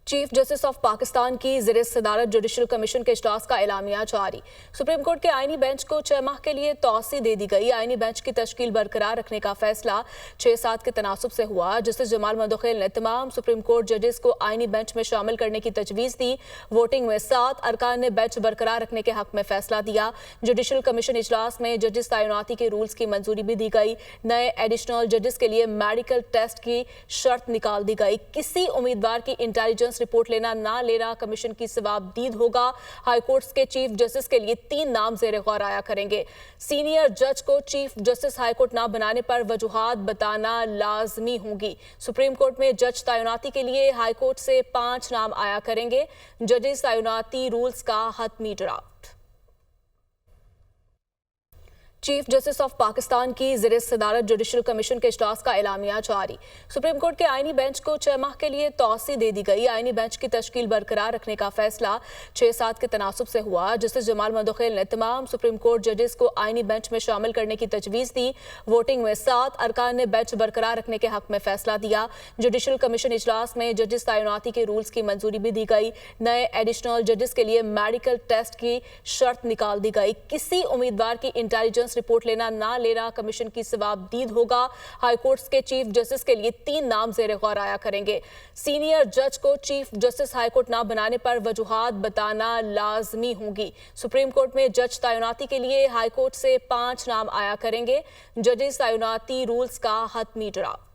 Chief justice of Pakistan की ज़ेर सदारत जुडिशल कमीशन के इजलास का एलामिया जारी। सुप्रीम कोर्ट के आईनी बेंच को 6 माह के लिए तौसी दे दी गई। आईनी बेंच की तश्कील बरकरार रखने का फैसला 6-7 के तनासुब से हुआ। जस्टिस जमाल मंदोखेल ने तमाम सुप्रीम कोर्ट जजेस को आईनी बेंच में शामिल करने की तजवीज़ दी। वोटिंग में 7 अरकान ने बेंच बरकरार रखने के हक में फैसला दिया। जुडिशल कमीशन इजलास में जजेस तैनाती के रूल्स की मंजूरी भी दी गई। नए एडिशनल जजेस के लिए मेडिकल टेस्ट की शर्त निकाल दी गई। किसी उम्मीदवार की इंटेलिजेंस रिपोर्ट लेना ना लेना कमीशन की सवाबदीद होगा। हाईकोर्ट्स के चीफ जस्टिस के लिए 3 नाम ज़ेरे गौर आया करेंगे। सीनियर जज को चीफ जस्टिस हाईकोर्ट ना बनाने पर वजूहात बताना लाजमी होगी। सुप्रीम कोर्ट में जज तैनाती के लिए हाईकोर्ट से 5 नाम आया करेंगे। जजेस तैनाती रूल्स का हतमी draft. Chief justice of Pakistan की ज़ेर सदारत जुडिशल कमीशन के इजलास का एलामिया जारी। सुप्रीम कोर्ट के आईनी बेंच को 6 माह के लिए तौसी दे दी गई। आईनी बेंच की तश्कील बरकरार रखने का फैसला 6-7 के तनासुब से हुआ। जस्टिस जमाल मंदोखेल ने तमाम सुप्रीम कोर्ट जजेस को आईनी बेंच में शामिल करने की तजवीज़ दी। वोटिंग में 7 अरकान ने बेंच बरकरार रखने के हक में फैसला दिया। जुडिशल कमीशन इजलास में जजेस तैनाती के रूल्स की मंजूरी भी दी गई। नए एडिशनल जजेस के लिए मेडिकल टेस्ट की शर्त निकाल दी गई। किसी उम्मीदवार की इंटेलिजेंस रिपोर्ट लेना ना लेना कमीशन की सवाबदीद होगा। हाईकोर्ट्स के चीफ जस्टिस के लिए 3 नाम ज़ेरे गौर आया करेंगे। सीनियर जज को चीफ जस्टिस हाईकोर्ट ना बनाने पर वजूहात बताना लाजमी होगी। सुप्रीम कोर्ट में जज तैनाती के लिए हाईकोर्ट से 5 नाम आया करेंगे। जजेस तैनाती रूल्स का हतमी ड्राफ्ट।